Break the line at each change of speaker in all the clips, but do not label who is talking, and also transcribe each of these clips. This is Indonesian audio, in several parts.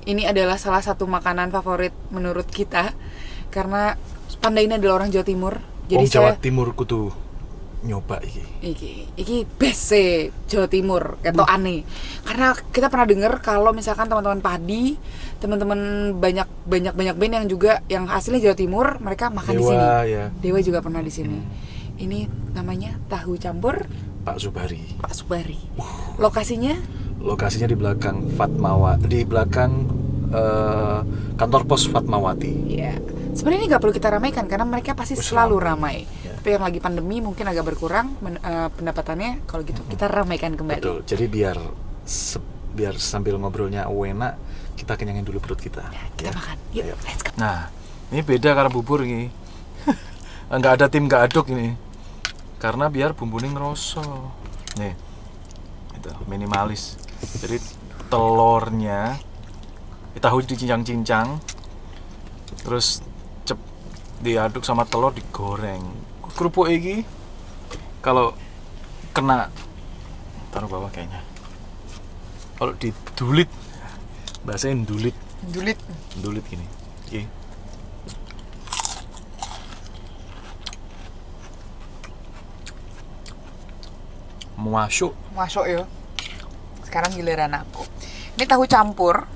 ini adalah salah satu makanan favorit menurut kita karena Panda ini adalah orang Jawa Timur. Jadi
Jawa Timur kudu nyoba
iki best Jawa Timur ketokane. Karena kita pernah dengar kalau misalkan teman-teman Padi, teman-teman banyak band yang juga yang aslinya Jawa Timur, mereka makan di sini.
Ya.
Dewa juga pernah di sini. Ini namanya tahu campur
Pak Subari. Lokasinya di belakang di belakang kantor pos Fatmawati.
Iya. Sebenarnya ini nggak perlu kita ramaikan karena mereka pasti selalu ramai.
Ya.
Tapi yang lagi pandemi mungkin agak berkurang pendapatannya. Kalau gitu kita ramaikan kembali.
Betul. Jadi biar sambil ngobrolnya enak, kita kenyangin dulu perut kita.
Ya, kita makan. Yuk, let's go.
Nah, ini beda karena bubur ini. Nggak ada tim nggak aduk ini. Karena biar bumbunya ngeroso. Nih, itu minimalis. Jadi telurnya tahu dicincang-cincang, terus diaduk sama telur digoreng. Kerupuk ini kalau kena taruh bawah kayaknya. Kalau didulit, bahasanya dulit gini. Oke.
Masuk ya. Sekarang giliran aku. Ini tahu campur.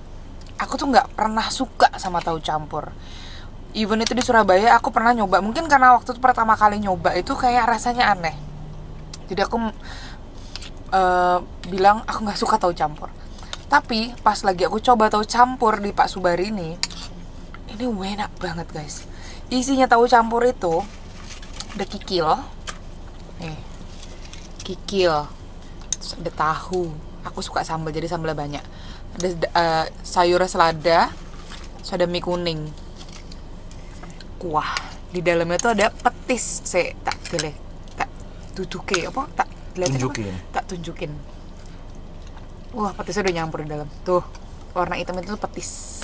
Aku tuh nggak pernah suka sama tahu campur. Even itu di Surabaya aku pernah nyoba. Mungkin karena waktu itu pertama kali nyoba itu kayak rasanya aneh. Jadi aku bilang aku nggak suka tahu campur. Tapi pas lagi aku coba tahu campur di Pak Subari ini enak banget guys. Isinya tahu campur itu ada kikil. Nih, kikil. Terus ada tahu. Aku suka sambal jadi sambalnya banyak. Ada sayur selada, terus ada mie kuning. Kuah. Di dalamnya tuh ada petis. Tak tunjukin. Wah, petisnya udah nyampur di dalam. Tuh, warna hitam itu tuh petis.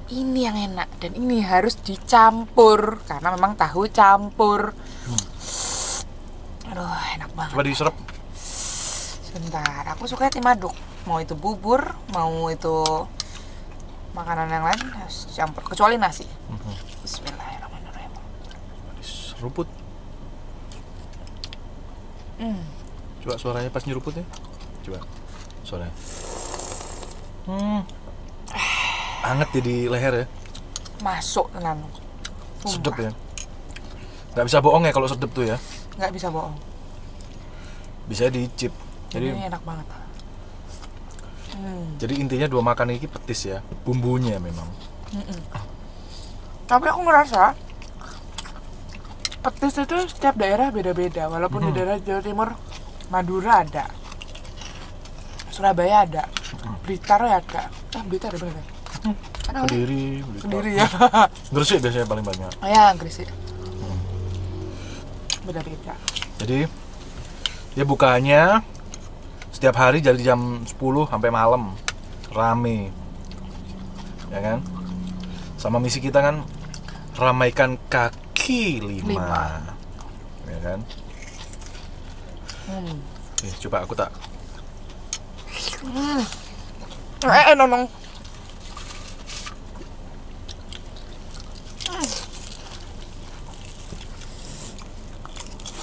Ini yang enak dan ini harus dicampur karena memang tahu campur. Aduh, enak banget.
Coba diserap.
Sebentar, aku suka tim aduk. Mau itu bubur, mau itu makanan yang lain harus campur. Kecuali nasi. Bismillahirrahmanirrahim.
Seruput. Coba suaranya pas nyeruputnya. Coba suaranya. Anget ya di leher ya.
Masuk tenan.
Sedep ya. Nggak bisa bohong ya kalau sedep tuh ya.
Nggak bisa bohong.
Bisa dicip. Jadi
ini enak banget.
Jadi intinya dua makan ini petis ya, bumbunya memang.
Tapi aku ngerasa petis itu setiap daerah beda-beda. Walaupun di daerah Jawa Timur, Madura ada, Surabaya ada, Blitar ya ada. Blitar ada bener. Kediri ya.
Gresik biasanya paling banyak.
Oh ya, Gresik. Beda-beda.
Jadi dia bukanya setiap hari dari jam 10 sampai malam rame, ya kan? Sama misi kita kan ramaikan kaki lima. Ya kan? Coba aku tak.
Nonong.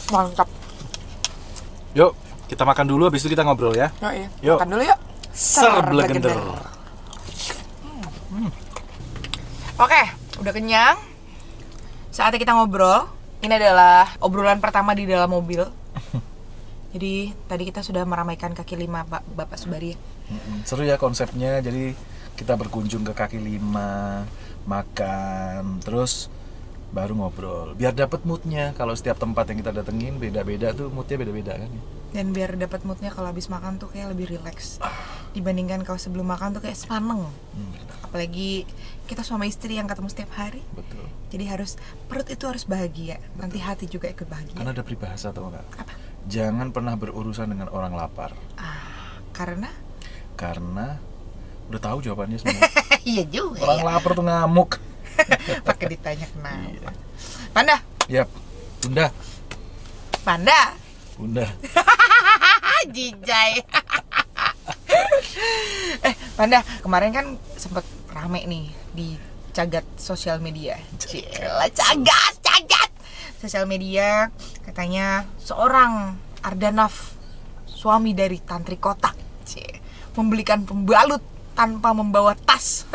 Mantap.
Yuk, kita makan dulu, habis itu kita ngobrol ya.
Yuk. Makan dulu yuk.
Serblender.
Oke, udah kenyang. Saatnya kita ngobrol. Ini adalah obrolan pertama di dalam mobil. Jadi tadi kita sudah meramaikan kaki lima Bapak Subari.
Seru ya konsepnya. Jadi kita berkunjung ke kaki lima, makan, terus baru ngobrol. Biar dapat moodnya. Kalau setiap tempat yang kita datengin beda-beda tuh moodnya beda-beda kan.
Dan biar dapat moodnya kalau habis makan tuh kayak lebih relax dibandingkan kalau sebelum makan tuh kayak sepaneng. Apalagi kita suami istri yang ketemu setiap hari.
Betul.
Jadi perut itu harus bahagia. Betul. Nanti hati juga ikut bahagia.
Karena ada peribahasa tau nggak?
Apa?
Jangan pernah berurusan dengan orang lapar.
Karena
udah tahu jawabannya sebenarnya.
Iya juga.
Orang lapar tuh ngamuk.
Pakai ditanya kenapa. Iya. Panda.
Yap. Bunda.
Jijai. Panda, kemarin kan sempet rame nih di jagat sosial media. Cila, jagat sosial media, katanya seorang Ardanaf, suami dari Tantri Kotak, membelikan pembalut tanpa membawa tas.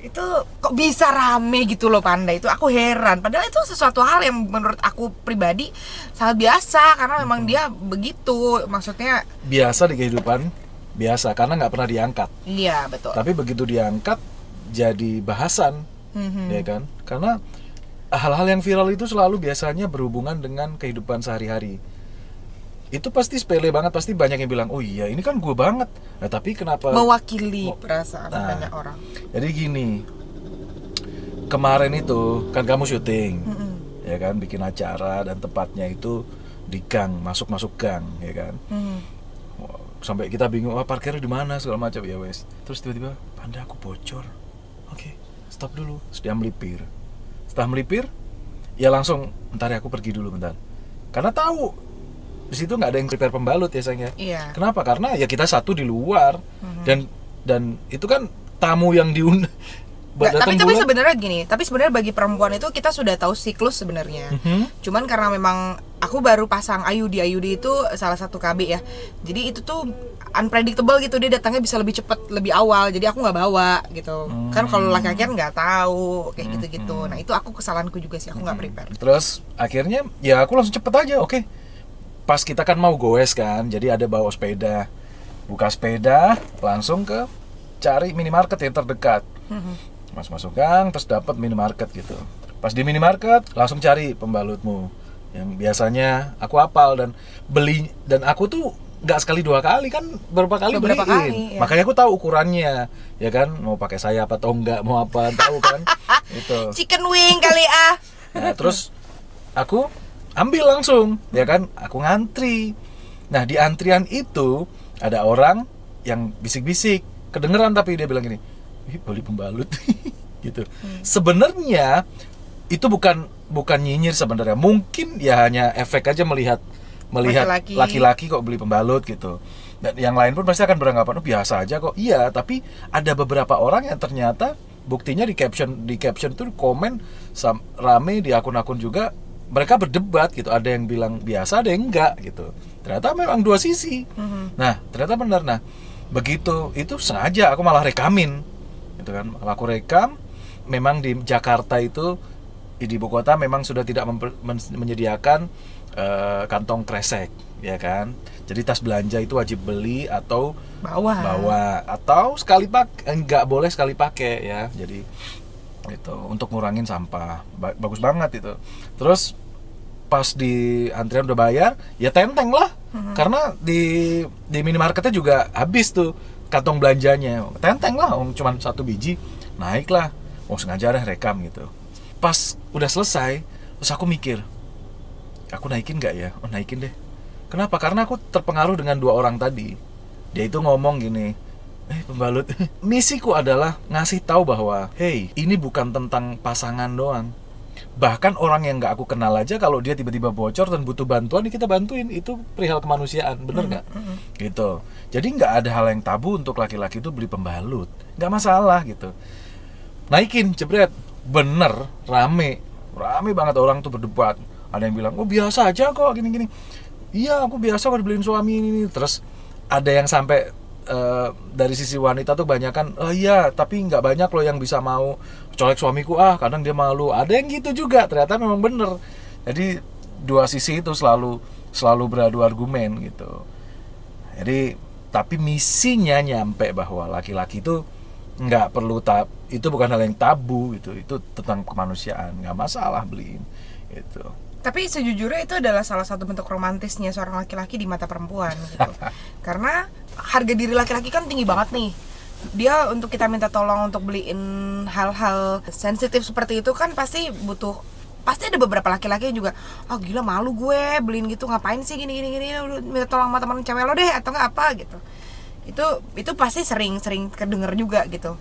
Itu kok bisa rame gitu loh Panda, itu aku heran. Padahal itu sesuatu hal yang menurut aku pribadi sangat biasa, karena memang dia begitu, maksudnya
biasa di kehidupan, biasa karena nggak pernah diangkat.
iya betul.
Tapi begitu diangkat jadi bahasan, ya kan? Karena hal-hal yang viral itu selalu biasanya berhubungan dengan kehidupan sehari-hari. Itu pasti sepele banget, pasti banyak yang bilang, oh iya ini kan gue banget. Nah tapi kenapa
Mewakili perasaan
Nah,
banyak orang.
Jadi gini, kemarin itu kan kamu syuting, ya kan, bikin acara dan tempatnya itu di gang, masuk gang, ya kan. Sampai kita bingung, parkirnya di mana segala macam ya wes. Terus tiba-tiba, Panda aku bocor. Oke, stop dulu. Terus dia melipir. Setelah melipir, ya langsung, bentar ya aku pergi dulu bentar. Karena tahu di situ nggak ada yang prepare pembalut ya sayangnya.
Iya.
Kenapa? Karena ya kita satu di luar dan itu kan tamu yang diundang.
Tapi sebenarnya gini, tapi sebenarnya bagi perempuan itu kita sudah tahu siklus sebenarnya. Cuman karena memang aku baru pasang Ayudi itu salah satu KB ya. Jadi itu tuh unpredictable gitu, dia datangnya bisa lebih cepat, lebih awal. Jadi aku nggak bawa gitu. Kan kalau laki-laki kan nggak tahu kayak gitu-gitu. Nah itu aku kesalahanku juga sih, aku nggak prepare.
Terus akhirnya ya aku langsung cepet aja, oke. Pas kita kan mau goes kan, jadi ada bawa sepeda, buka sepeda, langsung ke cari minimarket yang terdekat. Masuk gang, terus dapat minimarket gitu. Pas di minimarket, langsung cari pembalutmu yang biasanya aku hafal dan beli, dan aku tuh nggak sekali dua kali kan, beberapa kali beliin.
Ya.
Makanya aku tahu ukurannya, ya kan, mau pakai sayap atau enggak, mau apa, tahu kan. Itu.
Chicken wing kali ah.
Nah, terus aku ambil langsung, ya kan, aku ngantri. Nah di antrian itu ada orang yang bisik-bisik, kedengeran tapi dia bilang gini, ih beli pembalut, gitu. Sebenarnya itu bukan nyinyir sebenarnya, mungkin ya hanya efek aja melihat laki-laki kok beli pembalut gitu. Dan yang lain pun pasti akan beranggapan oh biasa aja kok. Iya, tapi ada beberapa orang yang ternyata buktinya di caption tuh komen rame di akun-akun juga. Mereka berdebat gitu, ada yang bilang biasa, ada yang enggak gitu. Ternyata memang dua sisi. Nah, ternyata benar. Nah, begitu itu sengaja aku malah rekamin, gitu kan. Aku rekam. Memang di Jakarta itu, di ibu kota memang sudah tidak menyediakan kantong kresek, ya kan. Jadi tas belanja itu wajib beli atau bawa atau nggak boleh sekali pakai ya. Jadi itu untuk ngurangin sampah, bagus banget itu. Terus pas di antrian udah bayar, ya tenteng lah, karena di minimarketnya juga habis tuh kantong belanjanya, tenteng lah, cuma 1 biji, naik lah, sengaja deh rekam gitu. Pas udah selesai, terus aku mikir, aku naikin nggak ya? Naikin deh. Kenapa? Karena aku terpengaruh dengan 2 orang tadi. Dia itu ngomong gini, pembalut. Misiku adalah ngasih tahu bahwa, hey, ini bukan tentang pasangan doang. Bahkan orang yang nggak aku kenal aja, kalau dia tiba-tiba bocor dan butuh bantuan, kita bantuin. Itu perihal kemanusiaan, bener nggak? Gitu. Jadi nggak ada hal yang tabu untuk laki-laki itu beli pembalut. Nggak masalah gitu. Naikin, jebret. Bener, rame banget orang tuh berdebat. Ada yang bilang, oh biasa aja kok, gini-gini. Iya, aku biasa kok dibeliin suami ini. Terus ada yang sampai dari sisi wanita tuh banyakan, oh iya tapi nggak banyak loh yang bisa mau colek suamiku, kadang dia malu. Ada yang gitu juga, ternyata memang bener. Jadi 2 sisi itu selalu beradu argumen gitu. Jadi tapi misinya nyampe bahwa laki-laki itu nggak perlu itu bukan hal yang tabu gitu, itu tentang kemanusiaan, nggak masalah beliin itu.
Tapi sejujurnya itu adalah salah satu bentuk romantisnya seorang laki-laki di mata perempuan gitu. Karena harga diri laki-laki kan tinggi banget nih. Dia untuk kita minta tolong untuk beliin hal-hal sensitif seperti itu kan pasti ada beberapa laki-laki yang juga, gila malu gue beliin gitu, ngapain sih gini minta tolong sama teman cewek lo deh atau nggak apa gitu. Itu pasti sering kedenger juga gitu.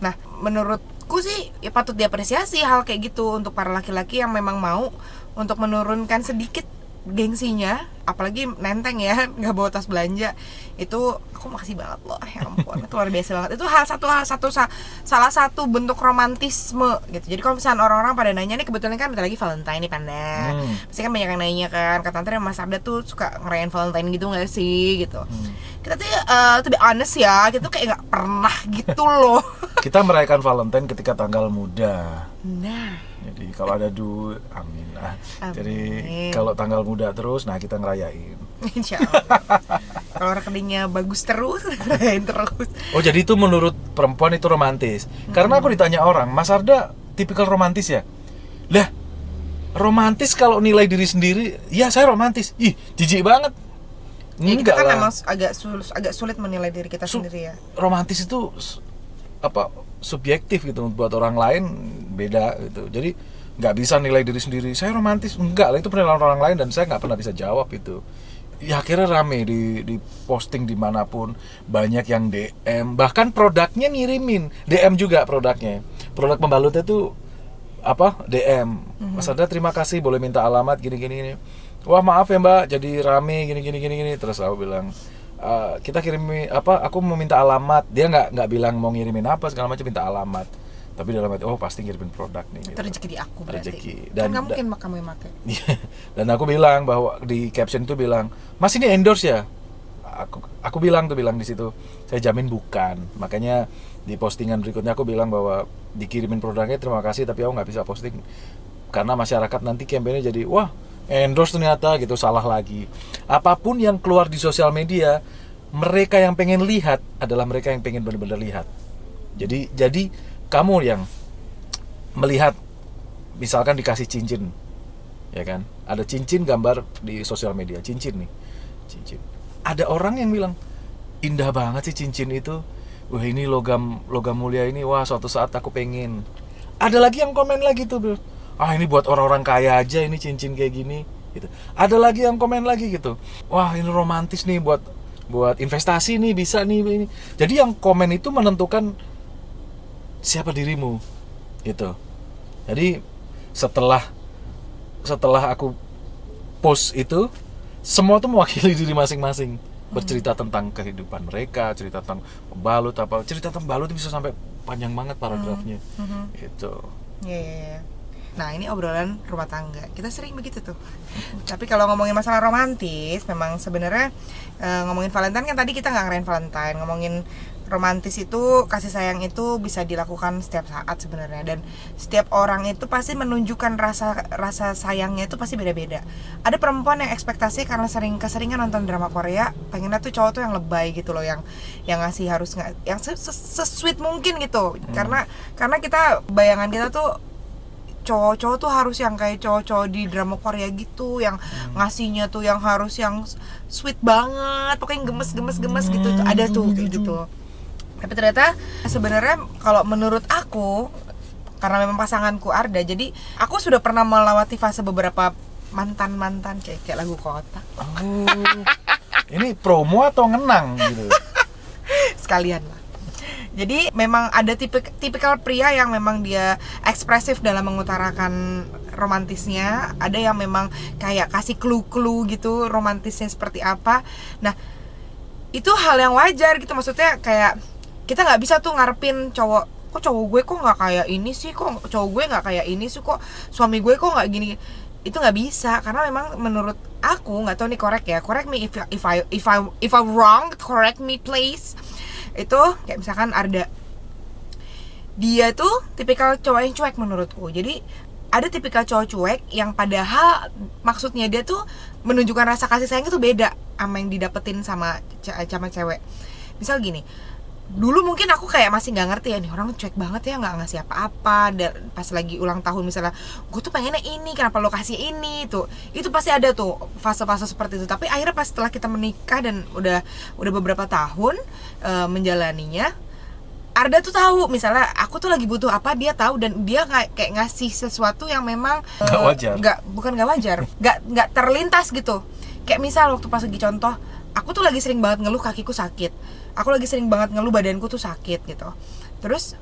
Nah, menurutku sih ya patut diapresiasi hal kayak gitu untuk para laki-laki yang memang mau untuk menurunkan sedikit gengsinya, apalagi nenteng ya, nggak bawa tas belanja, itu aku makasih banget loh, ya ampun, itu luar biasa banget. Itu salah satu bentuk romantisme gitu. Jadi kalau misalnya orang-orang pada nanya nih, kebetulan kan bentar lagi Valentine nih Panda, pasti kan banyak yang nanya kan, kata Tante Mas Arda tuh suka ngerayain Valentine gitu nggak sih gitu. Kita tuh to be honest ya, kita tuh kayak nggak pernah gitu loh.
Kita merayakan Valentine ketika tanggal muda.
Nah,
Jadi kalau ada duit, amin.
Amin.
Jadi kalau tanggal muda terus, nah kita ngerayain.
insya Allah. Kalau rekeningnya bagus terus, ngerayain terus.
Oh jadi itu menurut perempuan itu romantis. Karena aku ditanya orang, Mas Arda tipikal romantis ya? Lah, romantis kalau nilai diri sendiri, ya saya romantis. Ih, jijik banget.
Ya, kita kan
lah.
memang agak sulit menilai diri kita sendiri ya.
Romantis itu subjektif gitu, buat orang lain beda gitu. Jadi nggak bisa nilai diri sendiri. Saya romantis, enggak lah, itu penilaian orang lain dan saya nggak pernah bisa jawab itu. Ya akhirnya rame di posting dimanapun, banyak yang DM, bahkan produknya ngirimin DM juga produk pembalutnya tuh DM. Mas Arda terima kasih, boleh minta alamat gini. Wah maaf ya mbak, jadi rame gini. Terus aku bilang, kita kirimi aku mau minta alamat. Dia nggak bilang mau ngirimin apa segala macam, minta alamat. Tapi dalam hati, pasti ngirimin produk nih.
Itu rezeki di aku berarti.
Rezeki.
Dan nggak mungkin kamu yang pakai.
Dan aku bilang bahwa di caption itu bilang, Mas ini endorse ya? Aku bilang di situ, saya jamin bukan. Makanya di postingan berikutnya aku bilang bahwa dikirimin produknya terima kasih, tapi aku nggak bisa posting karena masyarakat nanti kampanye jadi wah endorse ternyata gitu, salah lagi. Apapun yang keluar di sosial media, mereka yang pengen lihat adalah mereka yang pengen benar-benar lihat. Jadi kamu yang melihat, misalkan dikasih cincin, ya kan? Ada cincin gambar di sosial media, cincin. Ada orang yang bilang indah banget sih cincin itu. Wah ini logam mulia ini, wah suatu saat aku pengen. Ada lagi yang komen lagi tuh, ini buat orang-orang kaya aja ini cincin kayak gini gitu. Ada lagi yang komen lagi gitu, wah ini romantis nih buat investasi nih, bisa nih ini. Jadi yang komen itu menentukan siapa dirimu gitu. Jadi setelah aku post itu, semua tuh mewakili diri masing-masing, bercerita tentang kehidupan mereka, cerita tentang pembalut cerita tentang pembalut itu bisa sampai panjang banget paragrafnya. Gitu.
Iya. Nah ini obrolan rumah tangga, kita sering begitu tuh. Tapi kalau ngomongin masalah romantis, memang sebenarnya ngomongin Valentine kan tadi kita nggak ngerayain Valentine. Ngomongin romantis itu, kasih sayang itu bisa dilakukan setiap saat sebenarnya, dan setiap orang itu pasti menunjukkan rasa sayangnya itu pasti beda-beda. Ada perempuan yang ekspektasi karena keseringan nonton drama Korea, pengennya tuh cowok tuh yang lebay gitu loh, yang ngasih yang sweet mungkin gitu. Karena kita, bayangan kita tuh cowok-cowok tuh harus yang kayak cowok-cowok di drama Korea gitu, yang ngasihnya tuh yang harus yang sweet banget, pokoknya gemes gitu. Tuh ada tuh kayak gitu. Tapi ternyata sebenarnya kalau menurut aku, karena memang pasanganku Arda, jadi aku sudah pernah melewati fase beberapa mantan kayak lagu Kota.
Ini promo atau ngenang gitu?
Sekalian lah. Jadi memang ada tipikal pria yang memang dia ekspresif dalam mengutarakan romantisnya, ada yang memang kayak kasih clue gitu romantisnya seperti apa. Nah itu hal yang wajar gitu, maksudnya kayak kita nggak bisa tuh ngarepin cowok gue kok nggak kayak ini sih, kok cowok gue nggak kayak ini sih, kok suami gue kok nggak gini. Itu nggak bisa, karena memang menurut aku, nggak tahu nih, correct me if I'm wrong, correct me please. Itu kayak misalkan Arda, dia tuh tipikal cowok yang cuek menurutku. Jadi ada tipikal cowok cuek yang padahal maksudnya dia tuh menunjukkan rasa kasih sayang itu beda sama yang didapetin sama cewek. Misal gini, dulu mungkin aku kayak masih nggak ngerti ya, nih orang cuek banget ya, nggak ngasih apa-apa. Dan pas lagi ulang tahun misalnya, gue tuh pengennya ini, kenapa lo kasih ini tuh, itu pasti ada tuh fase-fase seperti itu. Tapi akhirnya pas setelah kita menikah dan udah beberapa tahun menjalaninya, Arda tuh tahu misalnya aku tuh lagi butuh apa, dia tahu, dan dia kayak ngasih sesuatu yang memang bukan nggak wajar, nggak terlintas gitu. Kayak misal waktu pas lagi contoh, aku tuh lagi sering banget ngeluh kakiku sakit, aku lagi sering banget ngeluh badanku tuh sakit gitu. Terus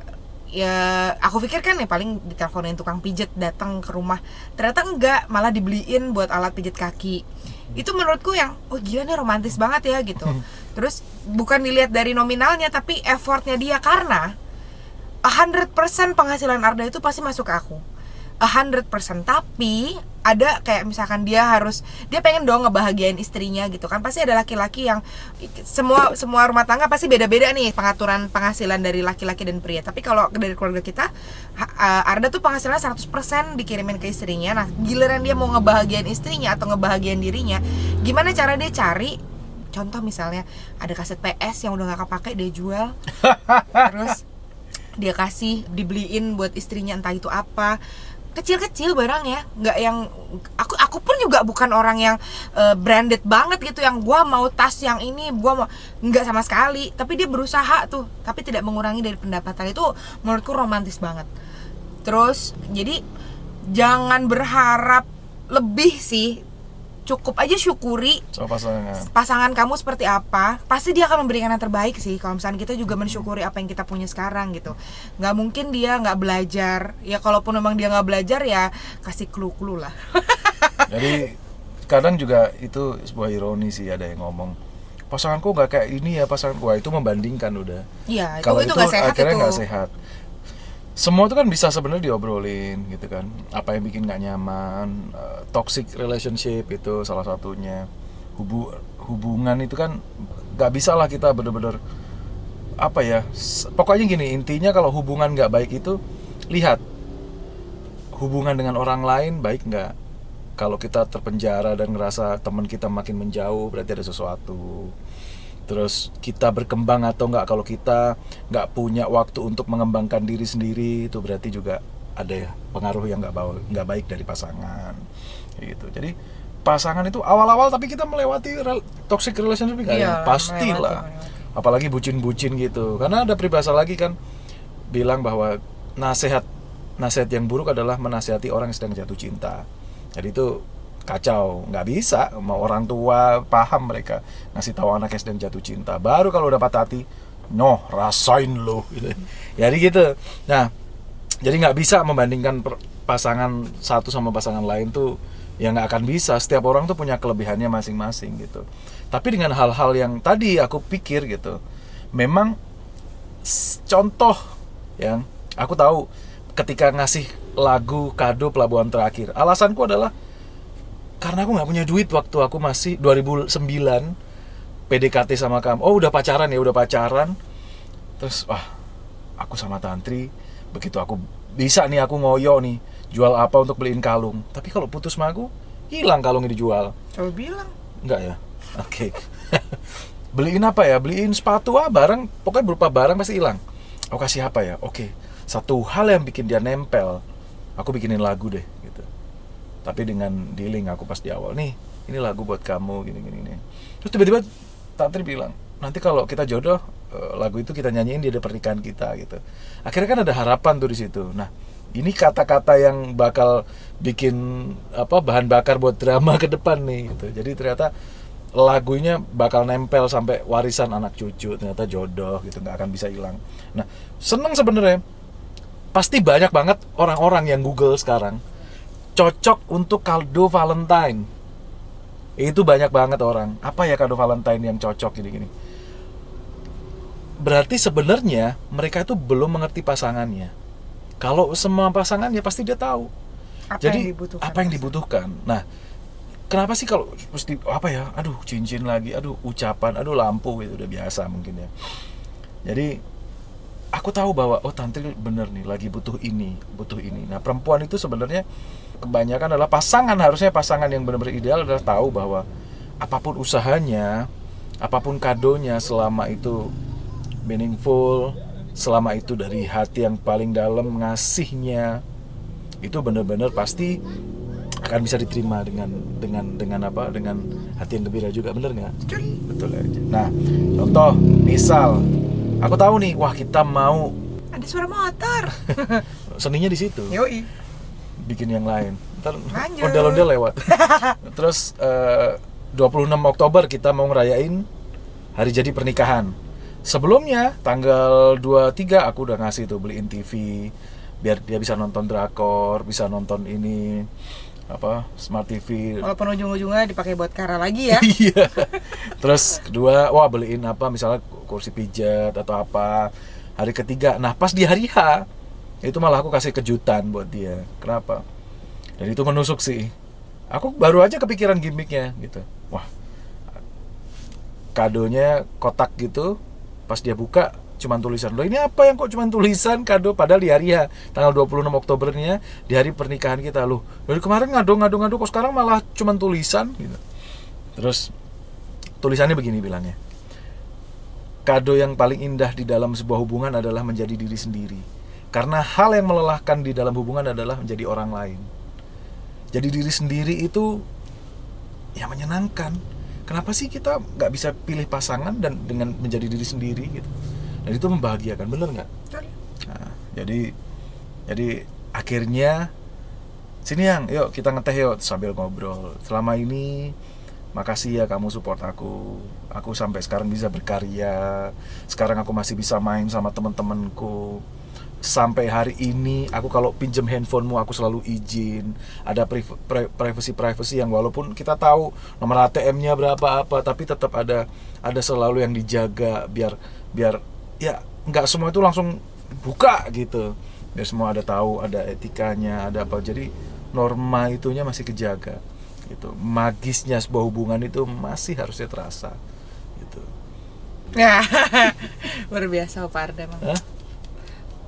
ya aku pikir kan ya paling diteleponin tukang pijet datang ke rumah, ternyata enggak, malah dibeliin buat alat pijet kaki. Itu menurutku yang oh gila nih romantis banget ya gitu. Terus bukan dilihat dari nominalnya tapi effortnya dia, karena 100% penghasilan Arda itu pasti masuk ke aku, 100%. Tapi ada kayak misalkan dia pengen dong ngebahagiain istrinya gitu kan. Pasti ada laki-laki yang semua rumah tangga pasti beda-beda nih pengaturan penghasilan dari laki-laki dan pria. Tapi kalau dari keluarga kita, Arda tuh penghasilan 100% dikirimin ke istrinya. Nah giliran dia mau ngebahagiain istrinya atau ngebahagiain dirinya, gimana cara dia cari? Contoh misalnya ada kaset PS yang udah gak kepake, dia jual. Terus dia dibeliin buat istrinya entah itu apa, kecil-kecil barangnya, nggak yang aku pun juga bukan orang yang branded banget gitu, yang gua mau tas yang ini, gua mau, nggak sama sekali. Tapi dia berusaha tuh, tapi tidak mengurangi dari pendapatan. Itu menurutku romantis banget. Terus jadi jangan berharap lebih sih, cukup aja syukuri
Sama
pasangan kamu seperti apa. Pasti dia akan memberikan yang terbaik sih. Kalau misalnya kita juga mensyukuri apa yang kita punya sekarang gitu. Nggak mungkin dia nggak belajar. Ya kalaupun memang dia nggak belajar, ya kasih clue-clue lah.
Jadi kadang juga itu sebuah ironi sih, ada yang ngomong pasanganku nggak kayak ini ya, pasanganku. Wah, itu membandingkan udah.
Iya,
Kalau
itu nggak sehat.
akhirnya
Itu
nggak sehat. Semua itu kan bisa sebenarnya diobrolin gitu kan. Apa yang bikin nggak nyaman, toxic relationship itu salah satunya. Hubungan itu kan nggak bisa lah kita bener-bener apa ya. Pokoknya gini, intinya kalau hubungan nggak baik itu, lihat hubungan dengan orang lain baik nggak. Kalau kita terpenjara dan ngerasa teman kita makin menjauh, berarti ada sesuatu. Terus kita berkembang atau enggak, kalau kita nggak punya waktu untuk mengembangkan diri sendiri, itu berarti juga ada ya pengaruh yang nggak baik dari pasangan gitu. Jadi pasangan itu awal-awal tapi kita melewati toxic relationship
Iya,
pastilah, apalagi bucin-bucin gitu. Karena ada peribahasa lagi kan bilang bahwa nasihat yang buruk adalah menasihati orang yang sedang jatuh cinta. Jadi itu kacau, nggak bisa. Mau orang tua paham mereka ngasih tahu anaknya sedang jatuh cinta, baru kalau udah patah hati, rasain lo gitu. Jadi gitu. Nah, jadi nggak bisa membandingkan pasangan satu sama pasangan lain tuh, ya nggak akan bisa. Setiap orang tuh punya kelebihannya masing-masing gitu. Tapi dengan hal-hal yang tadi aku pikir gitu, memang contoh yang aku tahu ketika ngasih lagu kado Pelabuhan Terakhir, alasanku adalah karena aku nggak punya duit waktu aku masih 2009 PDKT sama kamu. Oh udah pacaran. Terus aku sama Tantri, begitu aku bisa nih, aku ngoyo nih jual apa untuk beliin kalung. Tapi kalau putus sama aku, hilang kalungnya dijual.
Coba bilang.
Enggak ya? Oke. Beliin apa ya? Beliin sepatu barang, pokoknya berupa barang pasti hilang. Aku kasih apa ya? Oke. Satu hal yang bikin dia nempel, aku bikinin lagu deh gitu. Tapi dengan dealing aku pas di awal, nih ini lagu buat kamu gini. Terus tiba-tiba Tantri bilang, nanti kalau kita jodoh, lagu itu kita nyanyiin di pernikahan kita gitu. Akhirnya kan ada harapan tuh di situ. Nah, ini kata-kata yang bakal bikin bahan bakar buat drama ke depan nih gitu. Jadi ternyata lagunya bakal nempel sampai warisan anak cucu, ternyata jodoh gitu, nggak akan bisa hilang. Nah, seneng sebenarnya. Pasti banyak banget orang-orang yang Google sekarang cocok untuk kado Valentine. Itu banyak banget orang. Apa ya kado Valentine yang cocok gini-gini. Berarti sebenarnya mereka itu belum mengerti pasangannya. Kalau semua pasangannya pasti dia tahu. Jadi apa yang dibutuhkan. Nah, kenapa sih kalau mesti aduh cincin lagi, aduh ucapan, aduh lampu, itu udah biasa mungkin ya. Jadi aku tahu bahwa Tantri bener nih lagi butuh ini. Nah, perempuan itu sebenarnya kebanyakan adalah harusnya pasangan yang benar-benar ideal adalah tahu bahwa apapun usahanya, apapun kadonya, selama itu meaningful, selama itu dari hati yang paling dalam ngasihnya, itu benar-benar pasti akan bisa diterima dengan hati yang gembira juga, bener nggak? Betul aja. Nah, contoh misal aku tahu nih, kita mau
ada suara motor.
Seninya di situ.
Yoi.
Bikin yang lain. Ntar
Lanjut.
ondel-ondel lewat. Terus 26 Oktober kita mau ngerayain hari jadi pernikahan. Sebelumnya tanggal 23 aku udah ngasih tuh beliin TV biar dia bisa nonton drakor, bisa nonton ini. smart TV.
Walaupun ujung-ujungnya dipakai buat Kara lagi ya.
Iya. Terus kedua, wah beliin misalnya kursi pijat atau apa. Hari ketiga, nah pas di hari H itu malah aku kasih kejutan buat dia. Kenapa? Dan itu menusuk sih. Aku baru aja kepikiran gimmicknya gitu. Wah, kadonya kotak gitu. Pas dia buka cuman tulisan. Loh ini apa yang kok cuman tulisan kado, padahal di hari H tanggal 26 Oktobernya, di hari pernikahan kita. Loh, dari kemarin ngado kok sekarang malah cuman tulisan gitu. Terus tulisannya begini bilangnya. Kado yang paling indah di dalam sebuah hubungan adalah menjadi diri sendiri. Karena hal yang melelahkan di dalam hubungan adalah menjadi orang lain. Jadi diri sendiri itu ya menyenangkan. Kenapa sih kita nggak bisa pilih pasangan dan dengan menjadi diri sendiri gitu? Dan itu membahagiakan, bener nggak? Nah, jadi akhirnya sini Yang, yuk kita ngeteh yuk sambil ngobrol. Selama ini makasih ya kamu support aku. Aku sampai sekarang bisa berkarya. Sekarang aku masih bisa main sama teman-temanku. Sampai hari ini aku kalau pinjem handphonemu aku selalu izin. Ada privacy yang walaupun kita tahu nomor ATM-nya berapa apa, tapi tetap ada selalu yang dijaga biar ya nggak semua itu langsung buka gitu. Biar semua ada tahu, ada etikanya, ada apa. Jadi norma itunya masih kejaga gitu. Magisnya sebuah hubungan itu masih harusnya terasa gitu.
Ya, luar biasa Pak Arda emang.
Hah?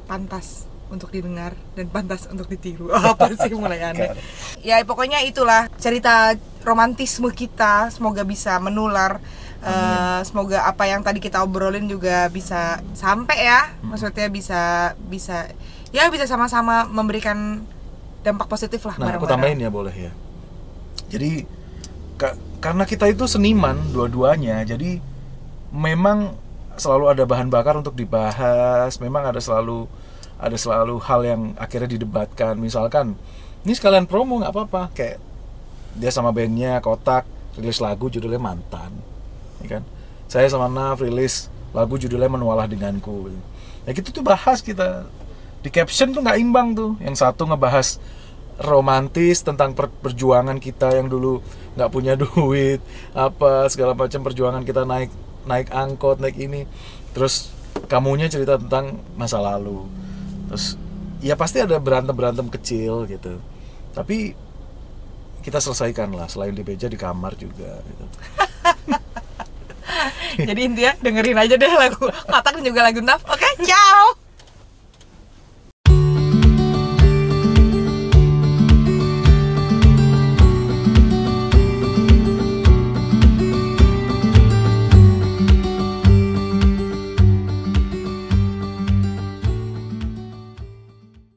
Pantas untuk didengar dan pantas untuk ditiru. Apa sih mulai aneh. Ya pokoknya itulah cerita romantisme kita, semoga bisa menular. Semoga apa yang tadi kita obrolin juga bisa sampai ya. Maksudnya bisa sama-sama memberikan dampak positif lah.
Nah, aku tambahin ya boleh ya. Jadi karena kita itu seniman dua-duanya, jadi memang selalu ada bahan bakar untuk dibahas. Memang ada selalu hal yang akhirnya didebatkan. Misalkan ini sekalian promo nggak apa-apa, kayak dia sama bandnya Kotak rilis lagu judulnya Mantan, ya kan? Saya sama Naf rilis lagu judulnya Menualah Denganku. Ya gitu tuh bahas kita di caption tuh nggak imbang tuh. Yang satu ngebahas romantis tentang perjuangan kita yang dulu nggak punya duit, apa segala macam perjuangan kita naik angkot, naik ini. Terus kamunya cerita tentang masa lalu. Terus ya pasti ada berantem kecil gitu. Tapi kita selesaikan lah, selain di meja di kamar juga gitu.
Jadi intinya dengerin aja deh lagu Kotak dan juga lagu Naf. Oke, ciao.